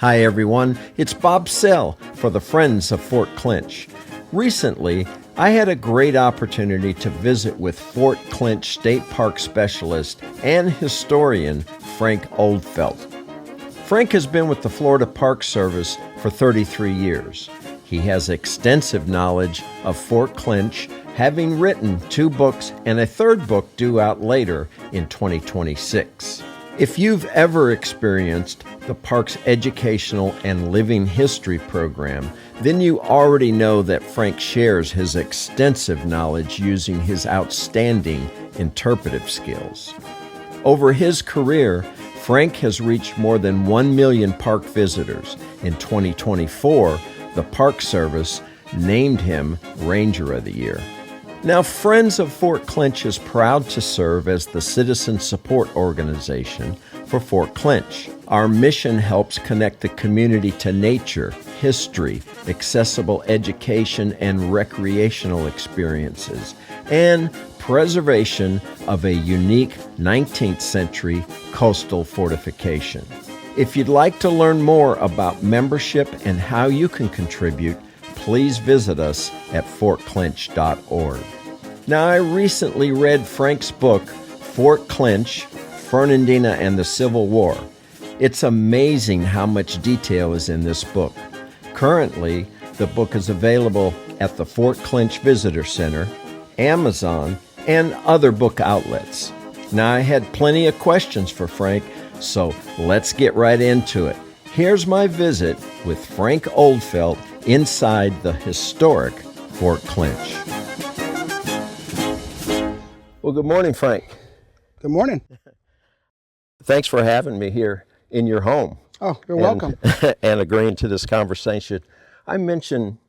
Hi everyone, it's Bob Sell for the Friends of Fort Clinch. Recently, I had a great opportunity to visit with Fort Clinch State Park Specialist and historian Frank Ofeldt. Frank has been with the Florida Park Service for 33 years. He has extensive knowledge of Fort Clinch, having written 2 books and a 3rd book due out later in 2026. If you've ever experienced the park's educational and living history program, then you already know that Frank shares his extensive knowledge using his outstanding interpretive skills. Over his career, Frank has reached more than 1 million park visitors. In 2024, the Park Service named him Ranger of the Year. Now, Friends of Fort Clinch is proud to serve as the citizen support organization for Fort Clinch. Our mission helps connect the community to nature, history, accessible education and recreational experiences, and preservation of a unique 19th century coastal fortification. If you'd like to learn more about membership and how you can contribute, please visit us at fortclinch.org. Now, I recently read Frank's book, Fort Clinch, Fernandina and the Civil War. It's amazing how much detail is in this book. Currently, the book is available at the Fort Clinch Visitor Center, Amazon, and other book outlets. Now, I had plenty of questions for Frank, so let's get right into it. Here's my visit with Frank Ofeldt inside the historic Fort Clinch. Well, good morning, Frank. Good morning. Thanks for having me here in your home. Oh, you're welcome. And agreeing to this conversation. I mentioned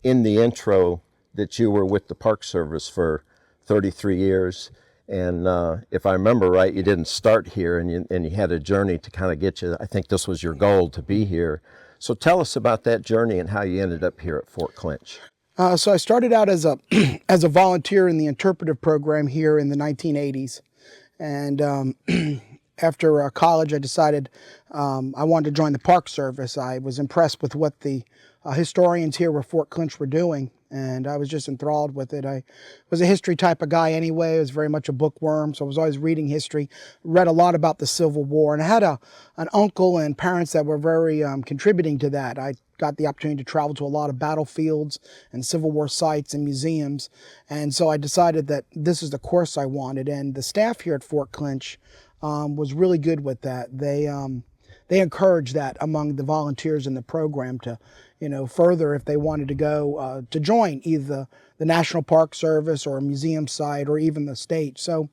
in the intro that you were with the Park Service for 33 years. And if I remember right, you didn't start here and you had a journey to kind of get you. I think this was your goal to be here. So tell us about that journey and how you ended up here at Fort Clinch. So I started out as a as a volunteer in the interpretive program here in the 1980s. And after college, I decided I wanted to join the Park Service. I was impressed with what the historians here at Fort Clinch were doing, and I was just enthralled with it. I was a history type of guy anyway. I was very much a bookworm, so I was always reading history, read a lot about the Civil War, and I had an uncle and parents that were very contributing to that. I got the opportunity to travel to a lot of battlefields and Civil War sites and museums, and so I decided that this is the course I wanted, and the staff here at Fort Clinch was really good with that. They encouraged that among the volunteers in the program to, further if they wanted to go to join either the National Park Service or a museum site or even the state. So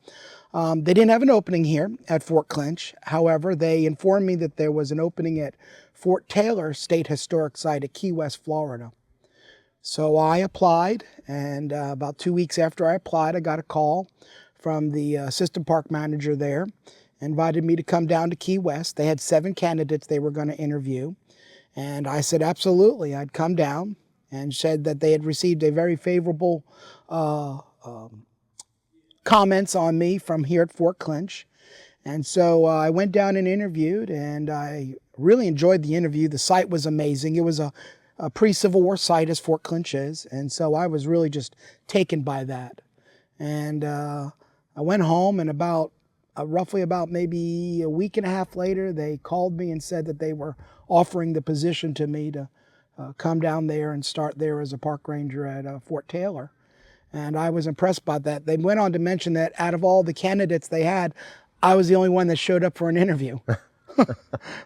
they didn't have an opening here at Fort Clinch. However, they informed me that there was an opening at Fort Taylor State Historic Site at Key West, Florida. So I applied, and about 2 weeks after I applied, I got a call from the assistant park manager there, invited me to come down to Key West. They had 7 candidates they were going to interview. And I said, absolutely, I'd come down, and said that they had received a very favorable comments on me from here at Fort Clinch. And so I went down and interviewed, and I really enjoyed the interview. The site was amazing. It was a pre-Civil War site, as Fort Clinch is. And so I was really just taken by that. And I went home, and roughly about maybe a week and a half later, they called me and said that they were offering the position to me to come down there and start there as a park ranger at Fort Taylor. And I was impressed by that. They went on to mention that out of all the candidates they had, I was the only one that showed up for an interview.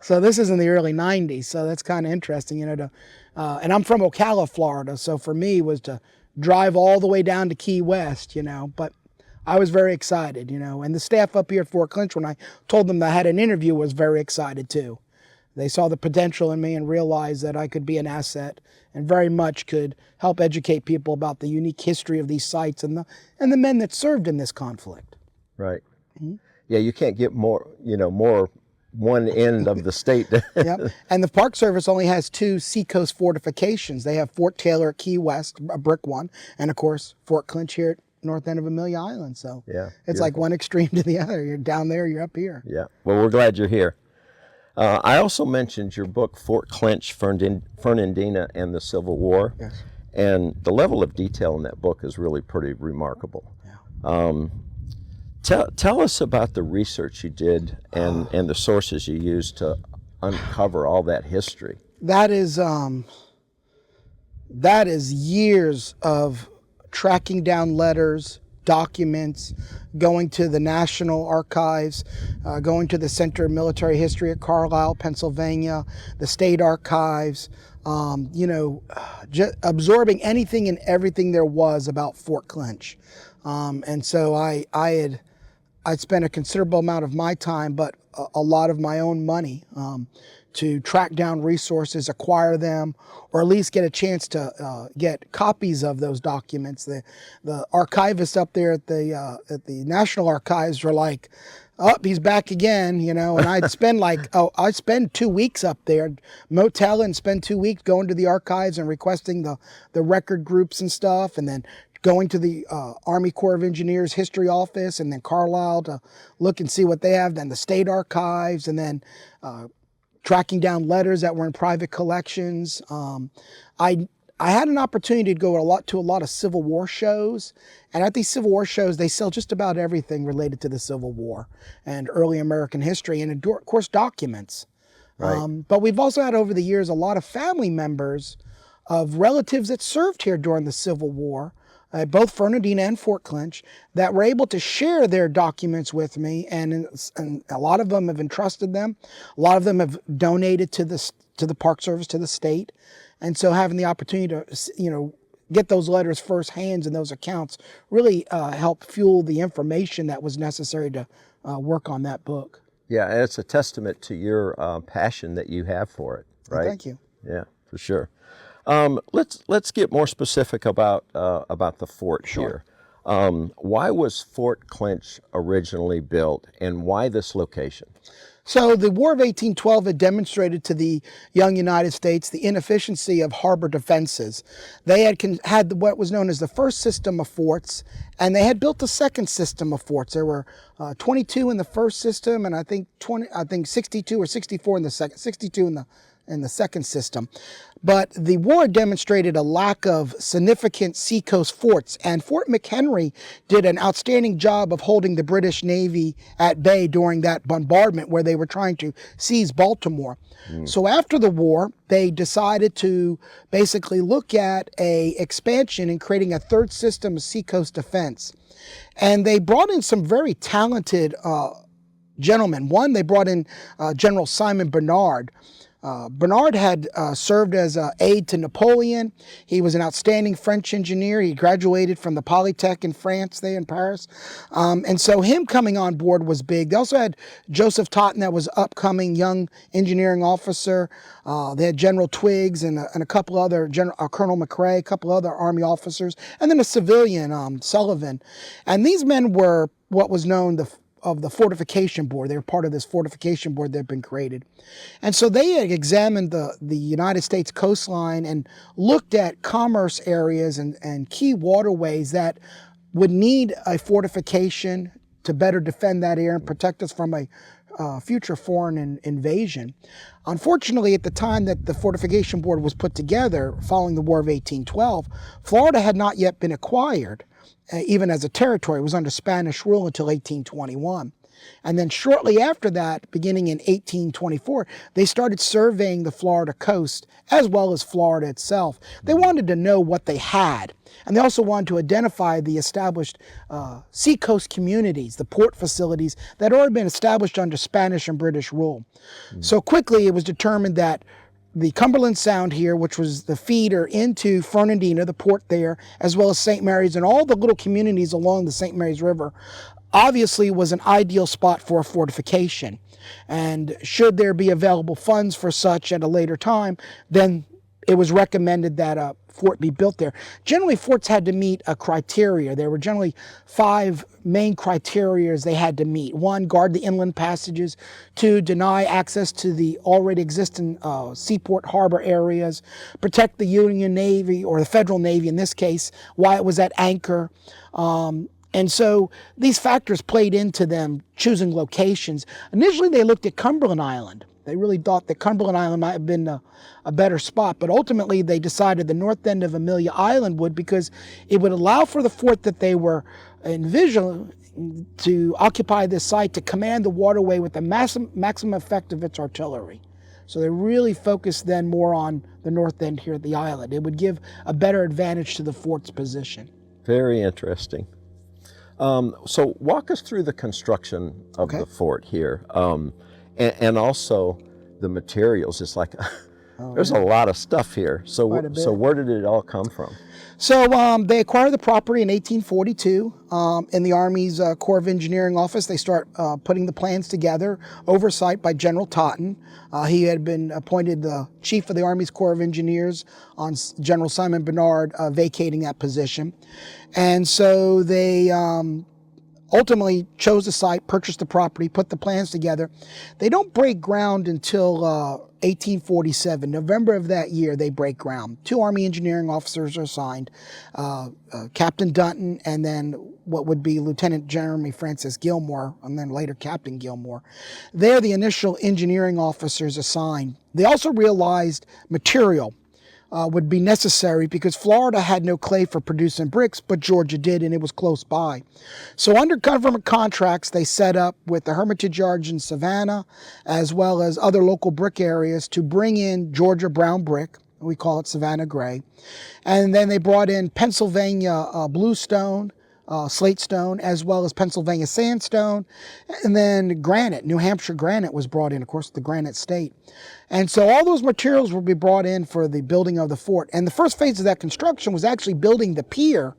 So this is in the early 90s, so that's kind of interesting, and I'm from Ocala, Florida, so for me it was to drive all the way down to Key West, but I was very excited, and the staff up here at Fort Clinch, when I told them that I had an interview, was very excited too. They saw the potential in me and realized that I could be an asset and very much could help educate people about the unique history of these sites and the men that served in this conflict. Right. Mm-hmm. Yeah, you can't get more one end of the state. Yep. And the Park Service only has 2 seacoast fortifications. They have Fort Taylor at Key West, a brick one, and of course Fort Clinch here at north end of Amelia Island. So yeah, it's like one extreme to the other. You're down there, you're up here. Yeah. Well, we're glad you're here. I also mentioned your book, Fort Clinch, Fernandina, and the Civil War. Yes. And the level of detail in that book is really pretty remarkable. Yeah. Tell us about the research you did and the sources you used to uncover all that history. That is years of tracking down letters, documents, going to the National Archives, going to the Center of Military History at Carlisle, Pennsylvania, the State Archives, absorbing anything and everything there was about Fort Clinch. And so I spent a considerable amount of my time, but a lot of my own money, to track down resources, acquire them, or at least get a chance to get copies of those documents. The archivists up there at the National Archives were like, "Oh, he's back again," and I'd spend I'd spend 2 weeks up there, motel, and spend 2 weeks going to the archives and requesting the record groups and stuff, and then going to the Army Corps of Engineers History Office, and then Carlisle to look and see what they have, then the State Archives, and then tracking down letters that were in private collections. I had an opportunity to go to a lot of Civil War shows, and at these Civil War shows, they sell just about everything related to the Civil War and early American history, and of course documents. Right. But we've also had over the years a lot of family members of relatives that served here during the Civil War, both Fernandina and Fort Clinch, that were able to share their documents with me, and a lot of them have entrusted them. A lot of them have donated to the Park Service, to the state, and so having the opportunity to get those letters firsthand and those accounts really helped fuel the information that was necessary to work on that book. Yeah, and it's a testament to your passion that you have for it, right? Thank you. Yeah, for sure. Let's get more specific about the fort here. Why was Fort Clinch originally built, and why this location? So the War of 1812 had demonstrated to the young United States the inefficiency of harbor defenses. They had what was known as the first system of forts, and they had built the second system of forts. There were 22 in the first system, and I think 62 or 64 in the second, 62 in the second system. But the war demonstrated a lack of significant seacoast forts, and Fort McHenry did an outstanding job of holding the British Navy at bay during that bombardment where they were trying to seize Baltimore. So after the war, they decided to basically look at a expansion and creating a third system of seacoast defense. And they brought in some very talented gentlemen. One, they brought in General Simon Bernard. Bernard had served as an aide to Napoleon. He was an outstanding French engineer. He graduated from the Polytech in France, there in Paris. And so him coming on board was big. They also had Joseph Totten, that was upcoming young engineering officer. They had General Twiggs and a couple other, Colonel McRae, a couple other Army officers, and then a civilian, Sullivan. And these men were what was known of the fortification board. They were part of this fortification board that had been created. And so they had examined the United States coastline and looked at commerce areas and key waterways that would need a fortification to better defend that area and protect us from a future foreign invasion. Unfortunately, at the time that the fortification board was put together, following the War of 1812, Florida had not yet been acquired. Even as a territory. It was under Spanish rule until 1821. And then shortly after that, beginning in 1824, they started surveying the Florida coast as well as Florida itself. They wanted to know what they had. And they also wanted to identify the established seacoast communities, the port facilities that had already been established under Spanish and British rule. So quickly it was determined that the Cumberland Sound here, which was the feeder into Fernandina, the port there, as well as St. Mary's and all the little communities along the St. Mary's River, obviously was an ideal spot for a fortification. And should there be available funds for such at a later time, then it was recommended that a fort be built there. Generally, forts had to meet a criteria. There were generally 5 main criteria they had to meet. 1, guard the inland passages. 2, deny access to the already existing seaport harbor areas. Protect the Union Navy, or the Federal Navy in this case, while it was at anchor. And so these factors played into them choosing locations. Initially, they looked at Cumberland Island. They really thought that Cumberland Island might have been a better spot, but ultimately they decided the north end of Amelia Island would, because it would allow for the fort that they were envisioning to occupy this site to command the waterway with the maximum effect of its artillery. So they really focused then more on the north end here at the island. It would give a better advantage to the fort's position. Very interesting. So walk us through the construction of the fort here, and also the materials. It's like there's a lot of stuff here. So where did it all come from? So they acquired the property in 1842 in the Army's Corps of Engineering office. They start putting the plans together, oversight by General Totten. He had been appointed the chief of the Army's Corps of Engineers on General Simon Bernard vacating that position. And so they ultimately chose the site, purchased the property, put the plans together. They don't break ground until 1847. November of that year, they break ground. 2 Army engineering officers are assigned, Captain Dunton and then what would be Lieutenant Jeremy Francis Gilmore, and then later Captain Gilmore. They're the initial engineering officers assigned. They also realized material would be necessary because Florida had no clay for producing bricks, but Georgia did, and it was close by. So under government contracts, they set up with the Hermitage Yards in Savannah, as well as other local brick areas, to bring in Georgia brown brick. We call it Savannah gray. And then they brought in Pennsylvania bluestone, slate stone, as well as Pennsylvania sandstone, and then granite. New Hampshire granite was brought in, of course, the granite state. And so all those materials will be brought in for the building of the fort. And the first phase of that construction was actually building the pier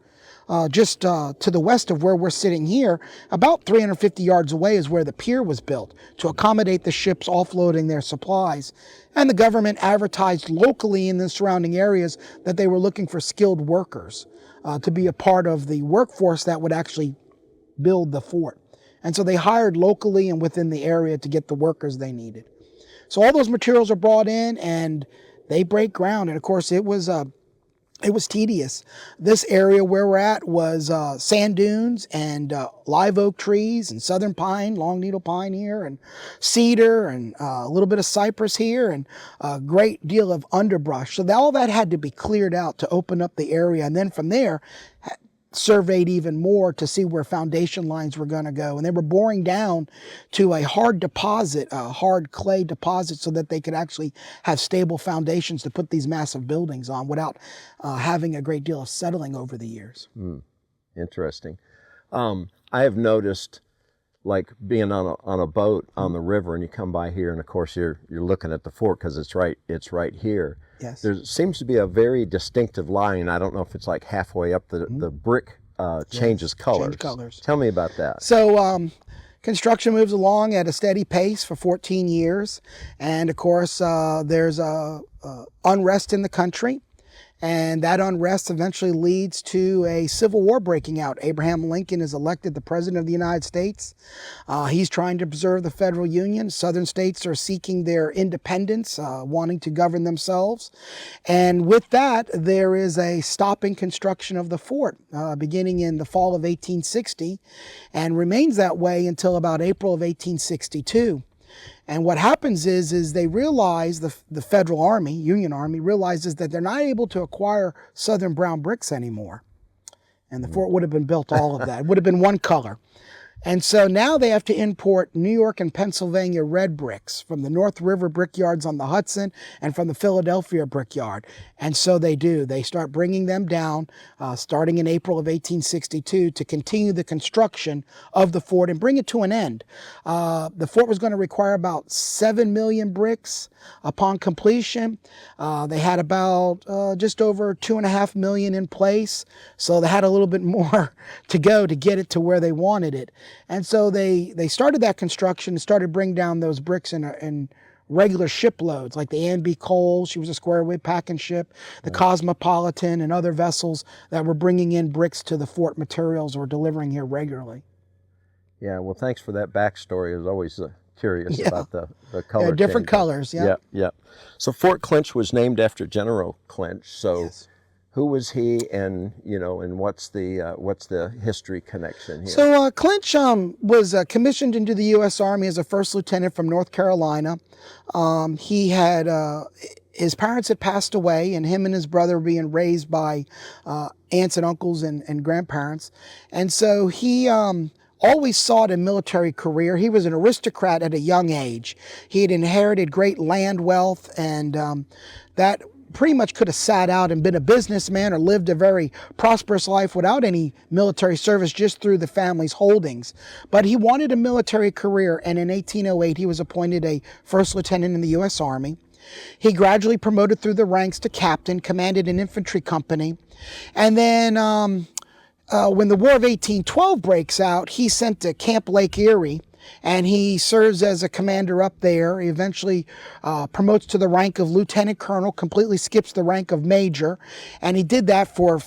just to the west of where we're sitting here. About 350 yards away is where the pier was built to accommodate the ships offloading their supplies. And the government advertised locally in the surrounding areas that they were looking for skilled workers to be a part of the workforce that would actually build the fort. And so they hired locally and within the area to get the workers they needed. So all those materials are brought in and they break ground. And of course, it was tedious. This area where we're at was sand dunes and live oak trees and southern pine, long needle pine here, and cedar and a little bit of cypress here, and a great deal of underbrush. So all that had to be cleared out to open up the area. And then from there, surveyed even more to see where foundation lines were going to go. And they were boring down to a hard deposit, a hard clay deposit, so that they could actually have stable foundations to put these massive buildings on without having a great deal of settling over the years. Interesting. I have noticed, like being on a boat on the river, and you come by here, and of course you're looking at the fort because it's right here. Yes. There seems to be a very distinctive line. I don't know if it's like halfway up the brick changes colors. Change colors. Tell me about that. So construction moves along at a steady pace for 14 years. And of course, there's unrest in the country. And that unrest eventually leads to a civil war breaking out. Abraham Lincoln is elected the President of the United States. He's trying to preserve the federal union. Southern states are seeking their independence, wanting to govern themselves. And with that, there is a stopping construction of the fort, beginning in the fall of 1860, and remains that way until about April of 1862. And what happens is they realize, the Federal Army, Union Army, realizes that they're not able to acquire Southern brown bricks anymore. And the fort would have been built all of that. It would have been one color. And so now they have to import New York and Pennsylvania red bricks from the North River brickyards on the Hudson and from the Philadelphia brickyard. And so they do. They start bringing them down starting in April of 1862 to continue the construction of the fort and bring it to an end. The fort was going to require about 7 million bricks upon completion. They had about just over 2.5 million in place. So they had a little bit more to go to get it to where they wanted it. And so they started that construction and started bringing down those bricks in regular shiploads, like the A&B Cole, she was a square wave packing ship, the Cosmopolitan, and other vessels that were bringing in bricks to the fort materials or delivering here regularly. Yeah, well, thanks for that backstory. I was always curious about the color different changes. colors, yeah. Yeah. So Fort Clinch was named after General Clinch. So yes. Who was he, and and what's the history connection here? So Clinch was commissioned into the U.S. Army as a first lieutenant from North Carolina. He had his parents had passed away, and him and his brother were being raised by aunts and uncles and grandparents, and so he always sought a military career. He was an aristocrat at a young age. He had inherited great land wealth, and that pretty much could have sat out and been a businessman or lived a very prosperous life without any military service, just through the family's holdings. But he wanted a military career, and in 1808 he was appointed a first lieutenant in the U.S. Army. He gradually promoted through the ranks to captain, commanded an infantry company, and then when the War of 1812 breaks out, he's sent to Camp Lake Erie, and he serves as a commander up there. He eventually promotes to the rank of lieutenant colonel, completely skips the rank of major, and he did that for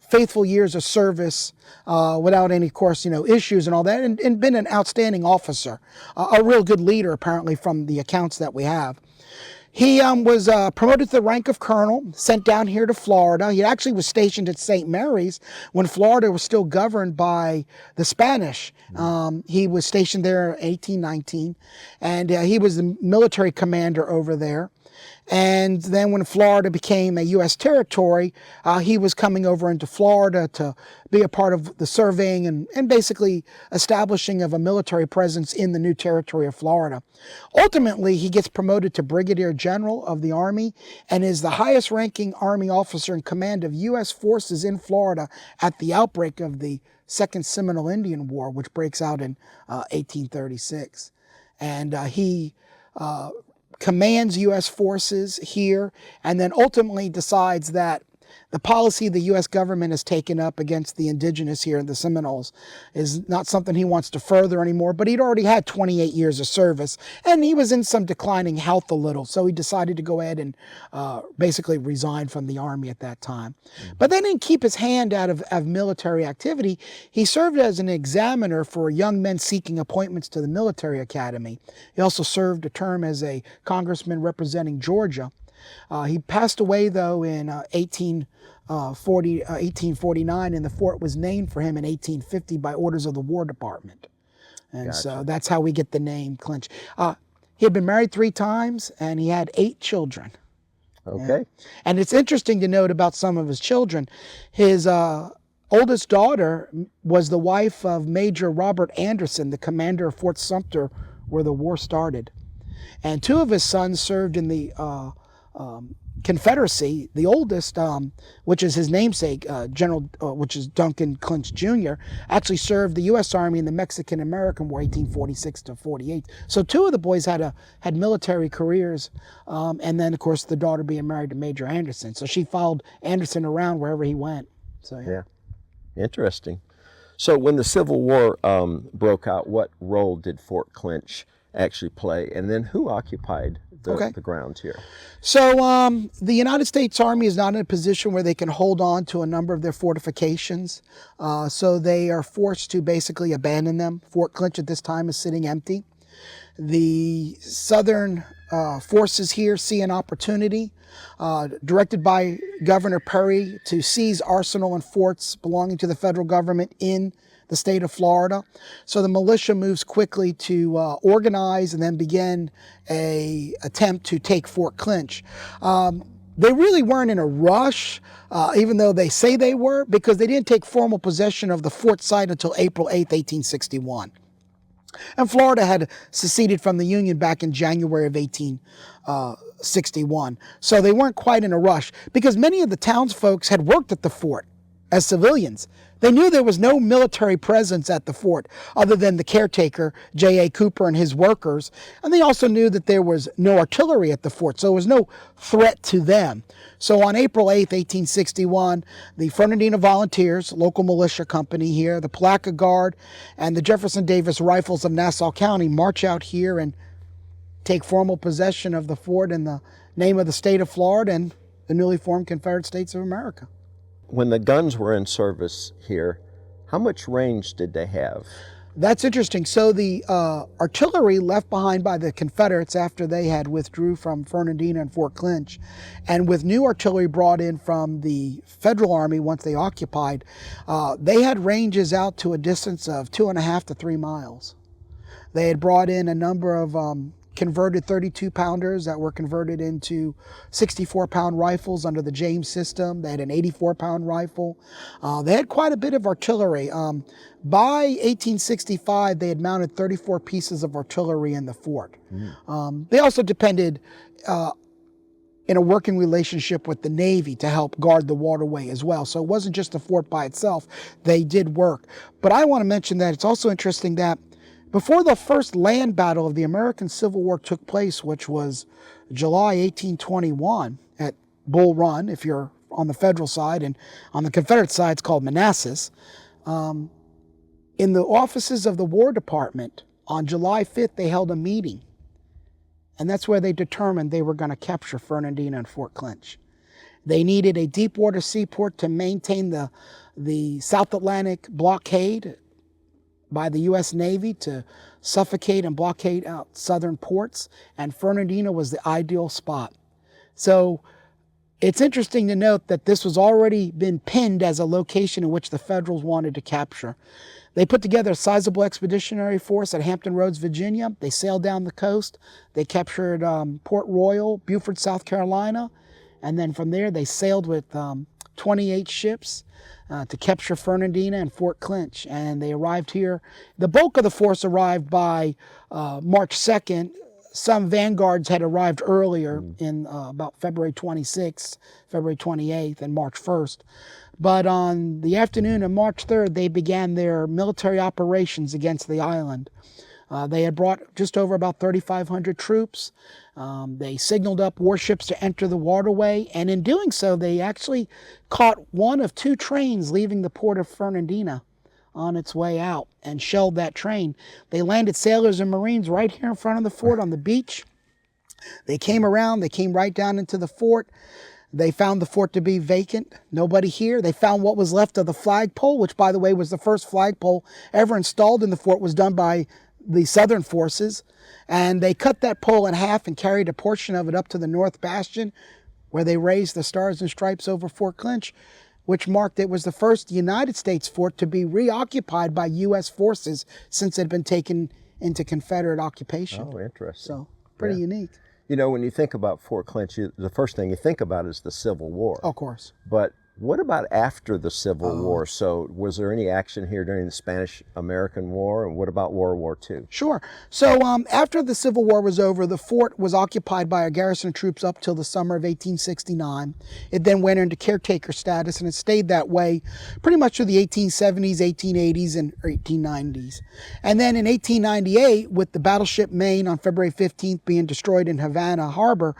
faithful years of service without any, of course, issues and all that, and been an outstanding officer, a real good leader, apparently, from the accounts that we have. He was promoted to the rank of colonel, sent down here to Florida. He actually was stationed at St. Mary's when Florida was still governed by the Spanish. He was stationed there in 1819, and he was the military commander over there. And then when Florida became a U.S. territory, he was coming over into Florida to be a part of the surveying and basically establishing of a military presence in the new territory of Florida. Ultimately, he gets promoted to Brigadier General of the Army and is the highest ranking Army officer in command of U.S. forces in Florida at the outbreak of the Second Seminole Indian War, which breaks out in 1836. And he commands U.S. forces here, and then ultimately decides that the policy the U.S. government has taken up against the indigenous here, the Seminoles, is not something he wants to further anymore. But he'd already had 28 years of service, and he was in some declining health a little, so he decided to go ahead and basically resign from the Army at that time. But they didn't keep his hand out of military activity. He served as an examiner for young men seeking appointments to the military academy. He also served a term as a congressman representing Georgia. He passed away, though, in 1849, and the fort was named for him in 1850 by orders of the War Department. And Gotcha. so that's how we get the name Clinch. He had been married 3 times, and he had 8 children. Okay. Yeah. And it's interesting to note about some of his children. His oldest daughter was the wife of Major Robert Anderson, the commander of Fort Sumter, where the war started. And 2 of his sons served in the Confederacy. The oldest, which is his namesake, which is Duncan Clinch Jr., actually served the U.S. Army in the Mexican-American War, 1846 to 48. So 2 of the boys had military careers, and then, of course, the daughter being married to Major Anderson. So she followed Anderson around wherever he went. So Yeah. Interesting. So when the Civil War broke out, what role did Fort Clinch actually play, and then who occupied the grounds here? So the United States Army is not in a position where they can hold on to a number of their fortifications, so they are forced to basically abandon them. Fort Clinch at this time is sitting empty. The Southern forces here see an opportunity, directed by Governor Perry, to seize arsenal and forts belonging to the federal government in the state of Florida. So the militia moves quickly to organize and then begin an attempt to take Fort Clinch. They really weren't in a rush, even though they say they were, because they didn't take formal possession of the fort site until April 8th, 1861. And Florida had seceded from the Union back in January of 1861. So they weren't quite in a rush, because many of the townsfolk had worked at the fort as civilians. They knew there was no military presence at the fort other than the caretaker, J.A. Cooper, and his workers. And they also knew that there was no artillery at the fort, so there was no threat to them. So on April 8th, 1861, the Fernandina Volunteers, local militia company here, the Palatka Guard, and the Jefferson Davis Rifles of Nassau County march out here and take formal possession of the fort in the name of the state of Florida and the newly formed Confederate States of America. When the guns were in service here, how much range did they have? That's interesting. So the artillery left behind by the Confederates after they had withdrew from Fernandina and Fort Clinch, and with new artillery brought in from the Federal Army once they occupied, they had ranges out to a distance of 2.5 to 3 miles. They had brought in a number of converted 32-pounders that were converted into 64-pound rifles under the James system. They had an 84-pound rifle. They had quite a bit of artillery. By 1865, they had mounted 34 pieces of artillery in the fort. They also depended in a working relationship with the Navy to help guard the waterway as well. So it wasn't just the fort by itself. They did work. But I want to mention that it's also interesting that before the first land battle of the American Civil War took place, which was July 1821 at Bull Run, if you're on the federal side, and on the Confederate side, it's called Manassas, in the offices of the War Department, on July 5th, they held a meeting. And that's where they determined they were going to capture Fernandina and Fort Clinch. They needed a deep water seaport to maintain the South Atlantic blockade by the U.S. Navy to suffocate and blockade out southern ports, and Fernandina was the ideal spot. So it's interesting to note that this was already been pinned as a location in which the Federals wanted to capture. They put together a sizable expeditionary force at Hampton Roads, Virginia. They sailed down the coast. They captured Port Royal, Beaufort, South Carolina, and then from there they sailed with 28 ships to capture Fernandina and Fort Clinch, and they arrived here. The bulk of the force arrived by March 2nd. Some vanguards had arrived earlier in about February 26th, February 28th, and March 1st. But on the afternoon of March 3rd, they began their military operations against the island. They had brought just over about 3,500 troops. They signaled up warships to enter the waterway, and in doing so, they actually caught one of 2 trains leaving the port of Fernandina on its way out and shelled that train. They landed sailors and Marines right here in front of the fort on the beach. They came around, they came right down into the fort. They found the fort to be vacant, nobody here. They found what was left of the flagpole, which, by the way, was the first flagpole ever installed in the fort, was done by the Southern forces. And they cut that pole in half and carried a portion of it up to the North Bastion, where they raised the Stars and Stripes over Fort Clinch, which marked it was the first United States fort to be reoccupied by U.S. forces since it had been taken into Confederate occupation. Oh, interesting. So, pretty unique. You know, when you think about Fort Clinch, the first thing you think about is the Civil War. Of course. But what about after the Civil War? So was there any action here during the Spanish-American War? And what about World War II? Sure. So after the Civil War was over, the fort was occupied by our garrison troops up till the summer of 1869. It then went into caretaker status, and it stayed that way pretty much through the 1870s, 1880s, and 1890s. And then in 1898, with the battleship Maine on February 15th being destroyed in Havana Harbor,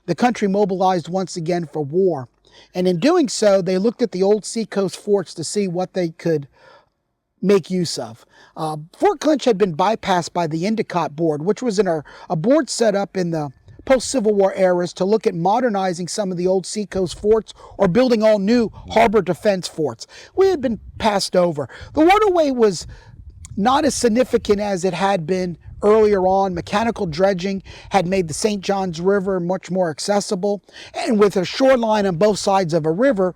the country mobilized once again for war. And in doing so, they looked at the old seacoast forts to see what they could make use of. Fort Clinch had been bypassed by the Endicott Board, which was a board set up in the post-Civil War eras to look at modernizing some of the old seacoast forts or building all new harbor defense forts. We had been passed over. The waterway was not as significant as it had been earlier on. Mechanical dredging had made the St. Johns River much more accessible. And with a shoreline on both sides of a river,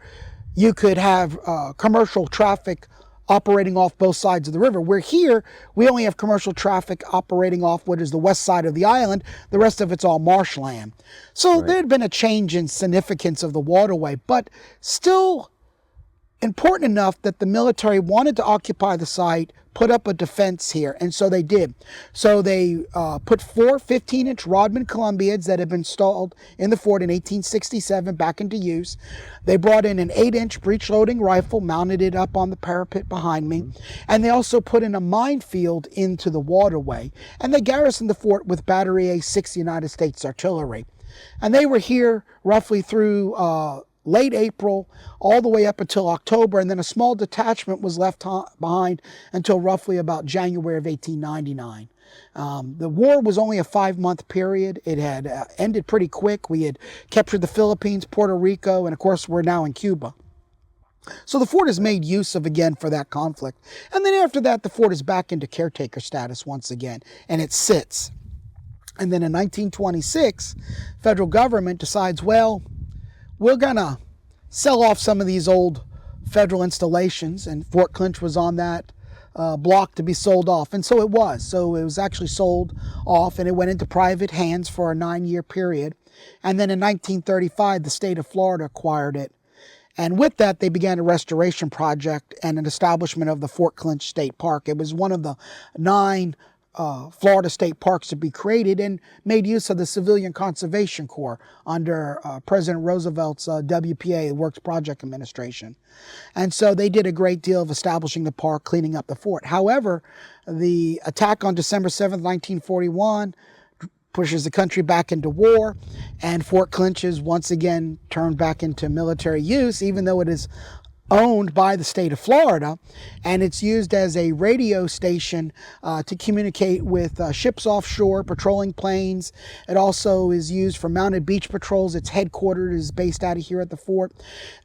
you could have commercial traffic operating off both sides of the river. Where here, we only have commercial traffic operating off what is the west side of the island. The rest of it's all marshland. So there had been a change in significance of the waterway, but still important enough that the military wanted to occupy the site, put up a defense here, and so they did. So they put 4 15-inch Rodman Columbiads that had been installed in the fort in 1867 back into use. They brought in an 8-inch breech-loading rifle, mounted it up on the parapet behind me, and they also put in a minefield into the waterway, and they garrisoned the fort with Battery A 6 United States artillery. And they were here roughly through late April, all the way up until October, and then a small detachment was left behind until roughly about January of 1899. The war was only a 5-month period. It had ended pretty quick. We had captured the Philippines, Puerto Rico, and of course we're now in Cuba. So the fort is made use of again for that conflict. And then after that, the fort is back into caretaker status once again, and it sits. And then in 1926, federal government decides, well, we're gonna sell off some of these old federal installations, and Fort Clinch was on that block to be sold off. And so it was. So it was actually sold off, and it went into private hands for a 9-year period. And then in 1935, the state of Florida acquired it. And with that, they began a restoration project and an establishment of the Fort Clinch State Park. It was one of the 9 Florida state parks to be created, and made use of the Civilian Conservation Corps under President Roosevelt's WPA, Works Project Administration. And so they did a great deal of establishing the park, cleaning up the fort. However, the attack on December 7th, 1941, pushes the country back into war, and Fort Clinch is once again turned back into military use, even though it is owned by the state of Florida, and it's used as a radio station to communicate with ships offshore, patrolling planes. It also is used for mounted beach patrols. Its headquarters is based out of here at the fort.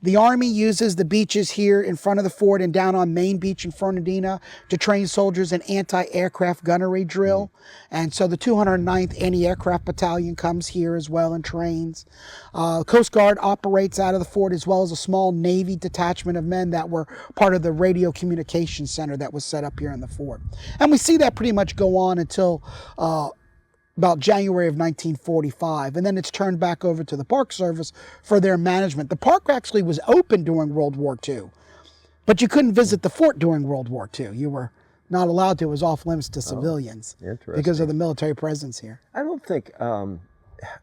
The Army uses the beaches here in front of the fort and down on Main Beach in Fernandina to train soldiers in anti-aircraft gunnery drill. And so the 209th Anti-Aircraft Battalion comes here as well and trains. Coast Guard operates out of the fort, as well as a small Navy detachment of men that were part of the radio communications center that was set up here in the fort. And we see that pretty much go on until about January of 1945, and then it's turned back over to the Park Service for their management. The park actually was open during World War II, but you couldn't visit the fort during World War II. You were not allowed to. It was off limits to civilians because of the military presence here. I don't think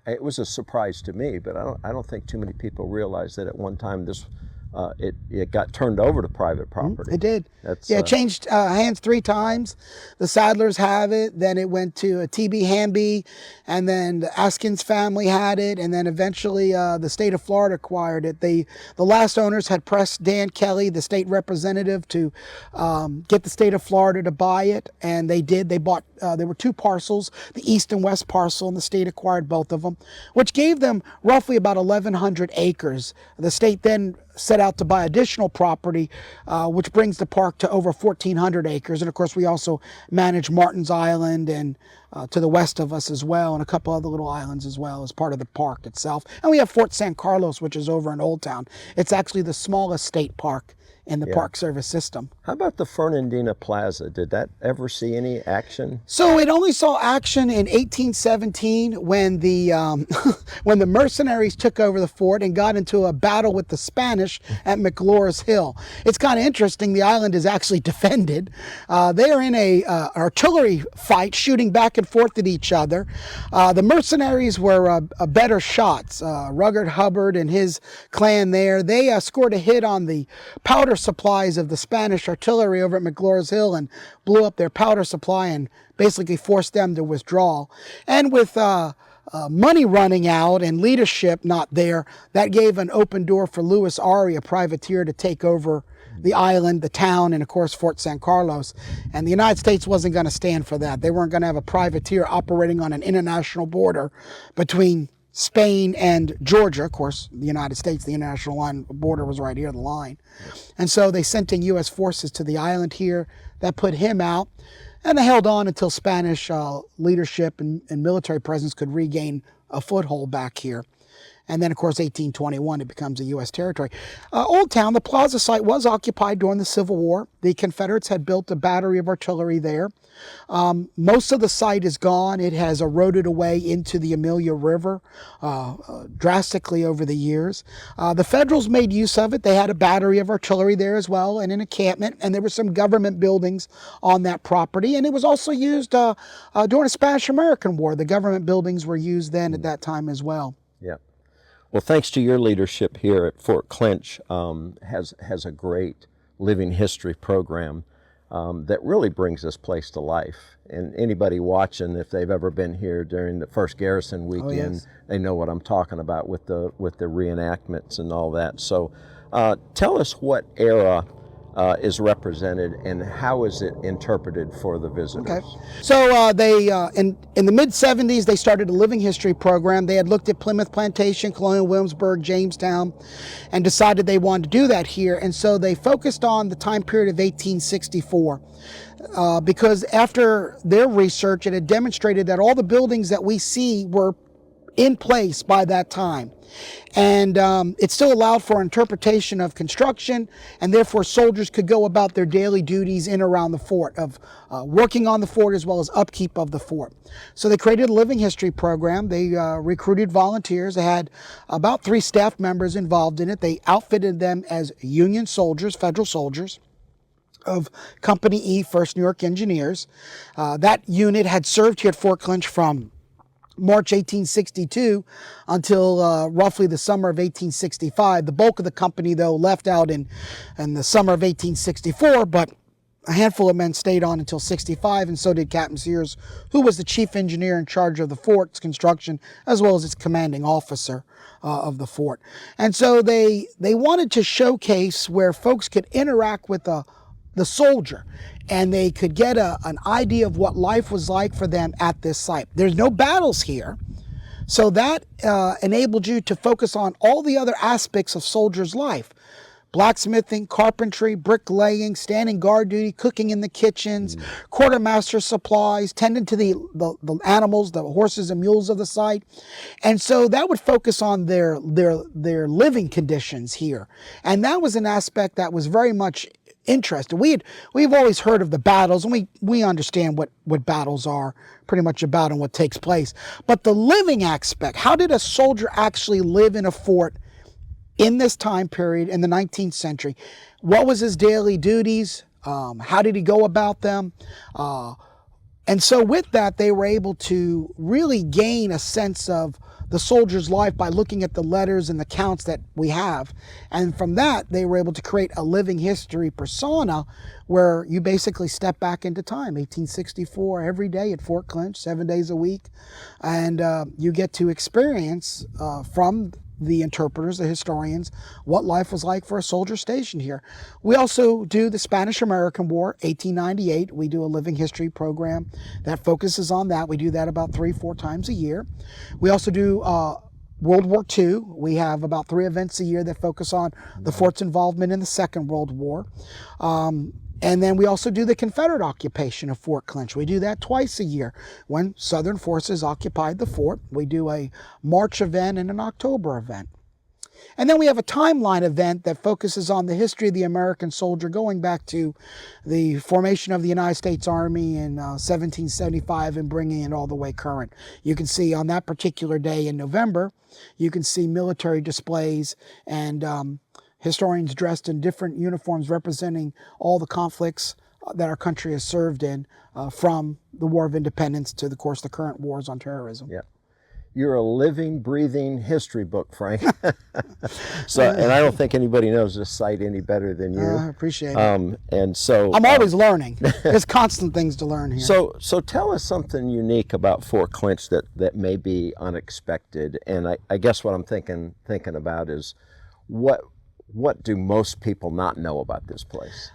it was a surprise to me, but I don't think too many people realize that at one time this it got turned over to private property. It did. It changed hands 3 times. The Sadlers have it, then it went to a T.B. Hamby, and then the Askins family had it, and then eventually the state of Florida acquired it. The last owners had pressed Dan Kelly, the state representative, to get the state of Florida to buy it, and they did. They bought, there were 2 parcels, the east and west parcel, and the state acquired both of them, which gave them roughly about 1,100 acres. The state then set out to buy additional property, which brings the park to over 1,400 acres. And of course, we also manage Martin's Island and to the west of us as well, and a couple other little islands as well as part of the park itself. And we have Fort San Carlos, which is over in Old Town. It's actually the smallest state park in the Park Service system. How about the Fernandina Plaza? Did that ever see any action? So it only saw action in 1817 when the when the mercenaries took over the fort and got into a battle with the Spanish at McLaur's Hill. It's kind of interesting. The island is actually defended. They are in a artillery fight, shooting back and forth at each other. The mercenaries were better shots. Rugged Hubbard and his clan there, they scored a hit on the powder supplies of the Spanish artillery over at McLaur's Hill and blew up their powder supply and basically forced them to withdraw. And with money running out and leadership not there, that gave an open door for Louis Ari, a privateer, to take over the island, the town, and of course Fort San Carlos. And the United States wasn't going to stand for that. They weren't going to have a privateer operating on an international border between Spain and Georgia. Of course, the United States, the international line border was right here, the line. And so they sent in U.S. forces to the island here. That put him out. And they held on until Spanish leadership and military presence could regain a foothold back here. And then, of course, 1821, it becomes a U.S. territory. Old Town, the plaza site, was occupied during the Civil War. The Confederates had built a battery of artillery there. Most of the site is gone. It has eroded away into the Amelia River drastically over the years. The Federals made use of it. They had a battery of artillery there as well, and an encampment, and there were some government buildings on that property. And it was also used during the Spanish-American War. The government buildings were used then at that time as well. Yeah. Well, thanks to your leadership here at Fort Clinch, has a great living history program that really brings this place to life. And anybody watching, if they've ever been here during the first Garrison weekend, they know what I'm talking about with the reenactments and all that. So tell us what era is represented, and how is it interpreted for the visitors? Okay. So they in the mid-70s, they started a living history program. They had looked at Plymouth Plantation, Colonial Williamsburg, Jamestown, and decided they wanted to do that here. And so they focused on the time period of 1864. Because after their research, it had demonstrated that all the buildings that we see were in place by that time. And it still allowed for interpretation of construction, and therefore soldiers could go about their daily duties in around the fort, of working on the fort as well as upkeep of the fort. So they created a living history program. They recruited volunteers. They had about 3 staff members involved in it. They outfitted them as Union soldiers, federal soldiers of Company E, 1st New York Engineers. That unit had served here at Fort Clinch from March 1862 until roughly the summer of 1865. The bulk of the company, though, left out in the summer of 1864, but a handful of men stayed on until 65, and so did Captain Sears, who was the chief engineer in charge of the fort's construction, as well as its commanding officer of the fort. And so they wanted to showcase where folks could interact with the soldier, and they could get an idea of what life was like for them at this site. There's no battles here, so that enabled you to focus on all the other aspects of soldiers' life: blacksmithing, carpentry, bricklaying, standing guard duty, cooking in the kitchens, quartermaster supplies, tending to the animals, the horses and mules of the site. And so that would focus on their living conditions here. And that was an aspect that was very much interested. We've always heard of the battles, and we understand what battles are pretty much about and what takes place. But the living aspect, how did a soldier actually live in a fort in this time period in the 19th century? What was his daily duties? How did he go about them? And so with that, they were able to really gain a sense of the soldier's life by looking at the letters and the counts that we have. And from that, they were able to create a living history persona where you basically step back into time, 1864, every day at Fort Clinch, 7 days a week. And you get to experience from the interpreters, the historians, what life was like for a soldier stationed here. We also do the Spanish-American War, 1898. We do a living history program that focuses on that. We do that about 3-4 times a year. We also do World War II. We have about 3 events a year that focus on the fort's involvement in the Second World War. And then we also do the Confederate occupation of Fort Clinch. We do that twice a year when Southern forces occupied the fort. We do a March event and an October event. And then we have a timeline event that focuses on the history of the American soldier going back to the formation of the United States Army in 1775 and bringing it all the way current. You can see on that particular day in November, you can see military displays and historians dressed in different uniforms representing all the conflicts that our country has served in, from the War of Independence to, of course, the current wars on terrorism. Yeah. You're a living, breathing history book, Frank. And I don't think anybody knows this site any better than you. I appreciate it. And so I'm always learning. There's constant things to learn here. So tell us something unique about Fort Clinch that may be unexpected. And I guess what I'm thinking about is what do most people not know about this place?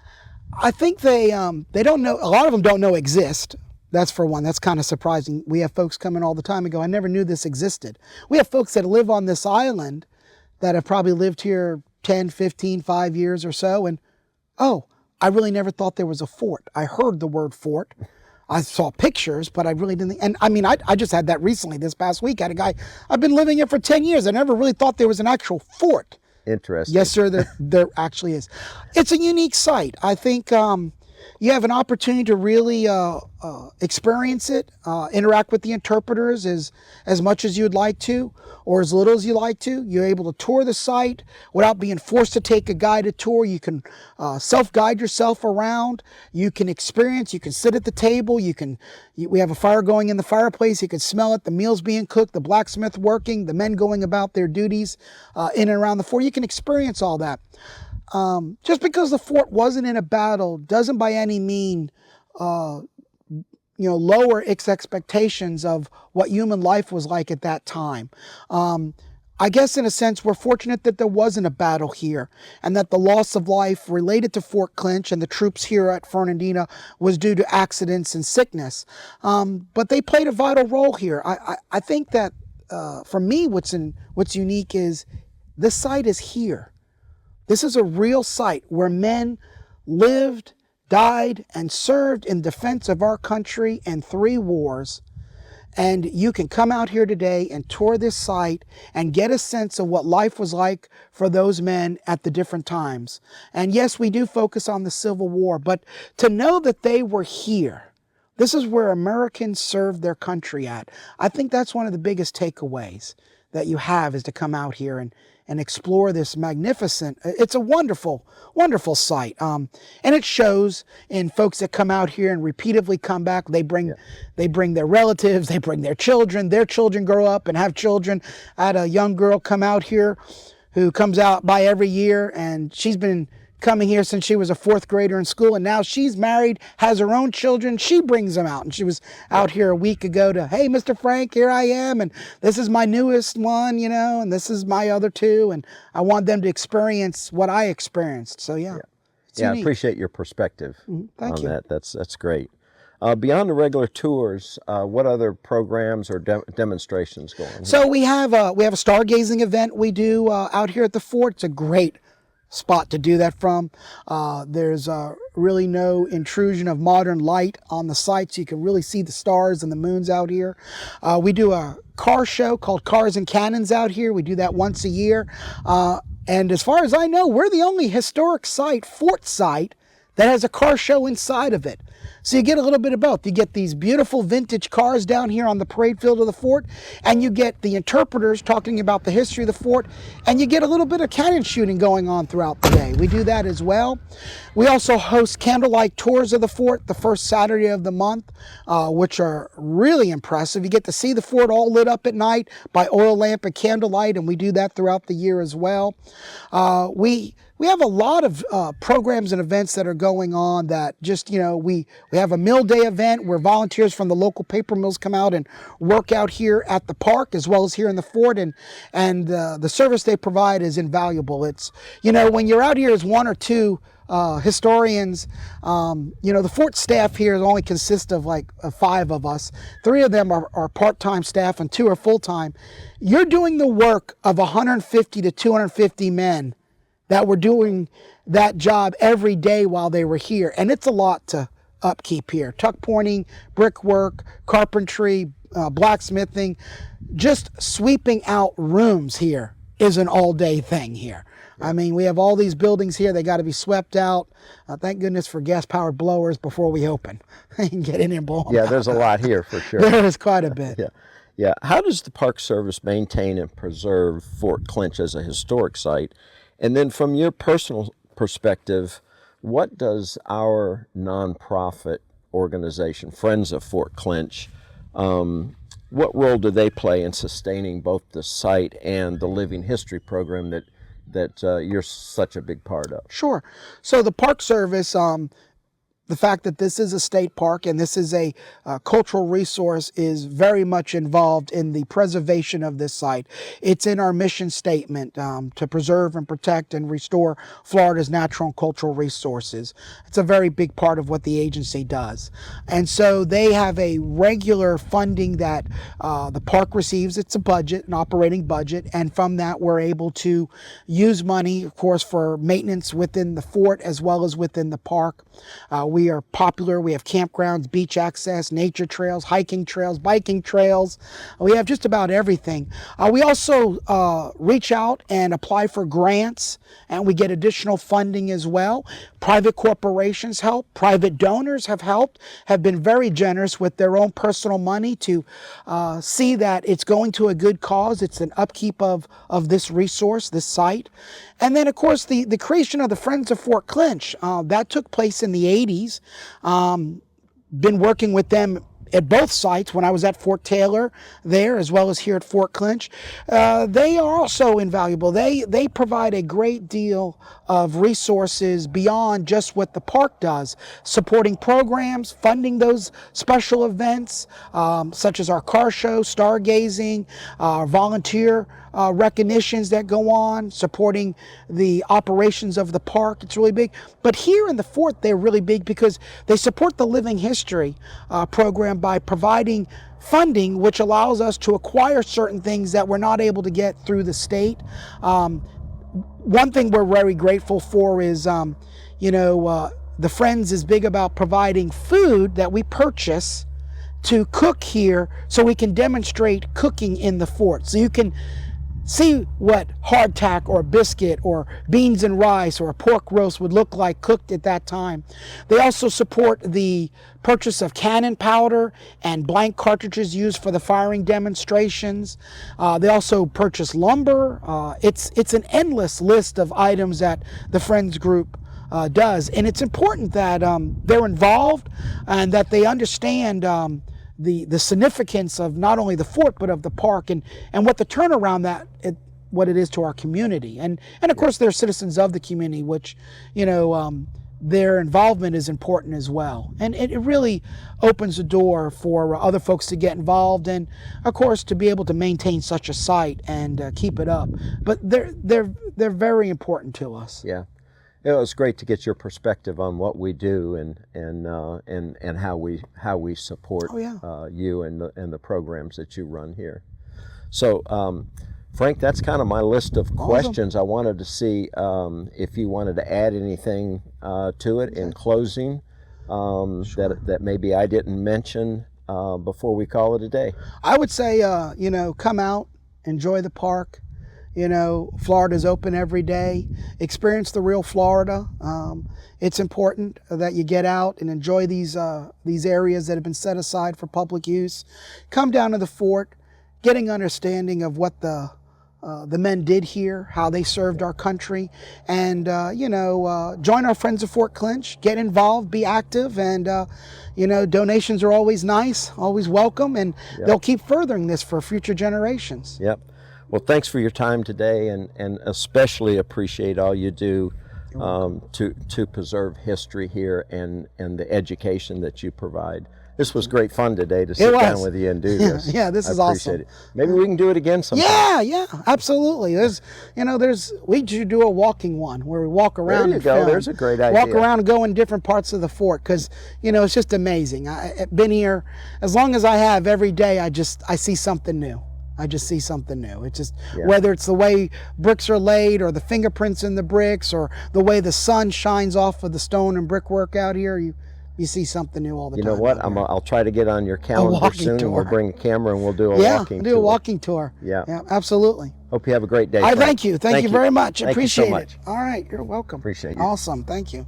I think they don't know. A lot of them don't know exist. That's for one. That's kind of surprising. We have folks come in all the time and go, I never knew this existed. We have folks that live on this island that have probably lived here 10, 15, 5 years or so. And, oh, I really never thought there was a fort. I heard the word fort. I saw pictures, but I really didn't. And I mean, I just had that recently this past week. I had a guy, I've been living here for 10 years. I never really thought there was an actual fort. Interesting. Yes, sir, there actually is. It's a unique site. I think you have an opportunity to really experience it, interact with the interpreters as much as you'd like to, or as little as you like to. You're able to tour the site without being forced to take a guided tour. You can self-guide yourself around. You can experience. You can sit at the table. We have a fire going in the fireplace. You can smell it, the meals being cooked, the blacksmith working, the men going about their duties in and around the fort. You can experience all that. Just because the fort wasn't in a battle doesn't by any mean lower its expectations of what human life was like at that time. I guess in a sense, we're fortunate that there wasn't a battle here and that the loss of life related to Fort Clinch and the troops here at Fernandina was due to accidents and sickness. But they played a vital role here. I think that for me, what's unique is this site is here. This is a real site where men lived, died, and served in defense of our country in 3 wars. And you can come out here today and tour this site and get a sense of what life was like for those men at the different times. And yes, we do focus on the Civil War, but to know that they were here, this is where Americans served their country at. I think that's one of the biggest takeaways that you have, is to come out here and explore this magnificent, it's a wonderful, wonderful site. And it shows in folks that come out here and repeatedly come back. They bring their relatives, they bring their children grow up and have children. I had a young girl come out here who comes out by every year, and she's been coming here since she was a 4th grader in school, and now she's married, has her own children. She brings them out, and she was out here a week ago to, hey, Mr. Frank, here I am, and this is my newest one, and this is my other 2, and I want them to experience what I experienced. So yeah. I appreciate your perspective Thank you. that. That's great. Beyond the regular tours, what other programs or demonstrations going on? So we have a stargazing event we do out here at the fort. It's a great spot to do that from. There's really no intrusion of modern light on the site, so you can really see the stars and the moons out here. We do a car show called Cars and Cannons out here. We do that once a year. And as far as I know, we're the only historic site, fort site, that has a car show inside of it. So you get a little bit of both. You get these beautiful vintage cars down here on the parade field of the fort, and you get the interpreters talking about the history of the fort, and you get a little bit of cannon shooting going on throughout the day. We do that as well. We also host candlelight tours of the fort the first Saturday of the month, which are really impressive. You get to see the fort all lit up at night by oil lamp and candlelight, and we do that throughout the year as well. We have a lot of programs and events that are going on that just, we have a mill day event where volunteers from the local paper mills come out and work out here at the park as well as here in the fort, and the service they provide is invaluable. It's, when you're out here as 1 or 2 historians, the fort staff here only consists of like 5 of us. 3 of them are part-time staff and 2 are full-time. You're doing the work of 150 to 250 men that were doing that job every day while they were here. And it's a lot to upkeep here. Tuck pointing, brickwork, carpentry, blacksmithing, just sweeping out rooms here is an all-day thing here. I mean, we have all these buildings here. They got to be swept out. Thank goodness for gas-powered blowers before we open. You can get in and blow them out. There's a lot here for sure. There is quite a bit. Yeah. How does the Park Service maintain and preserve Fort Clinch as a historic site? And then from your personal perspective, what does our nonprofit organization, Friends of Fort Clinch, what role do they play in sustaining both the site and the living history program that you're such a big part of? Sure. So the Park Service, the fact that this is a state park and this is a cultural resource is very much involved in the preservation of this site. It's in our mission statement to preserve and protect and restore Florida's natural and cultural resources. It's a very big part of what the agency does. And so they have a regular funding that the park receives. It's a budget, an operating budget, and from that we're able to use money, of course, for maintenance within the fort as well as within the park. We are popular. We have campgrounds, beach access, nature trails, hiking trails, biking trails. We have just about everything. We also reach out and apply for grants, and we get additional funding as well. Private corporations help. Private donors have helped, have been very generous with their own personal money to see that it's going to a good cause. It's an upkeep of this resource, this site. And then, of course, the creation of the Friends of Fort Clinch, that took place in the 80s. Been working with them at both sites when I was at Fort Taylor there as well as here at Fort Clinch. They are also invaluable. They provide a great deal of resources beyond just what the park does, supporting programs, funding those special events, such as our car show, stargazing, volunteer recognitions that go on, supporting the operations of the park. It's really big. But here in the fort, they're really big because they support the Living History program by providing funding, which allows us to acquire certain things that we're not able to get through the state. One thing we're very grateful for is, the Friends is big about providing food that we purchase to cook here so we can demonstrate cooking in the fort. So you can see what hardtack or biscuit or beans and rice or a pork roast would look like cooked at that time. They also support the purchase of cannon powder and blank cartridges used for the firing demonstrations. They also purchase lumber. It's an endless list of items that the Friends Group does. And it's important that they're involved and that they understand the significance of not only the fort but of the park and what the turnaround what it is to our community, and of course they're citizens of the community, which their involvement is important as well, and it really opens the door for other folks to get involved and of course to be able to maintain such a site and keep it up. But they're very important to us. Yeah. It was great to get your perspective on what we do and how we support you and the programs that you run here. So, Frank, that's kind of my list of questions. I wanted to see if you wanted to add anything to it in closing that maybe I didn't mention before we call it a day. I would say, come out, enjoy the park. Florida's open every day. Experience the real Florida. It's important that you get out and enjoy these areas that have been set aside for public use. Come down to the fort, getting understanding of what the men did here, how they served our country, and join our friends of Fort Clinch. Get involved, be active, and donations are always nice, always welcome, and they'll keep furthering this for future generations. Yep. Well, thanks for your time today, and especially appreciate all you do to preserve history here and the education that you provide. This was great fun today to sit down with you and do this. Yeah, this is awesome. It. Maybe we can do it again sometime. Yeah, absolutely. We should do a walking one where we walk around. There you go. There's a great idea. Walk around and go in different parts of the fort because it's just amazing. I've been here as long as I have every day. I see something new. I just see something new. It's just whether it's the way bricks are laid or the fingerprints in the bricks or the way the sun shines off of the stone and brickwork out here, you see something new all the time. You know what? I'll try to get on your calendar soon, and we'll bring a camera and we'll do a walking tour. Yeah, do a walking tour. Yeah, absolutely. Hope you have a great day. I thank you. Thank you very much. Thank Appreciate you so much. it. All right, you're welcome. Appreciate you. Awesome. Thank you.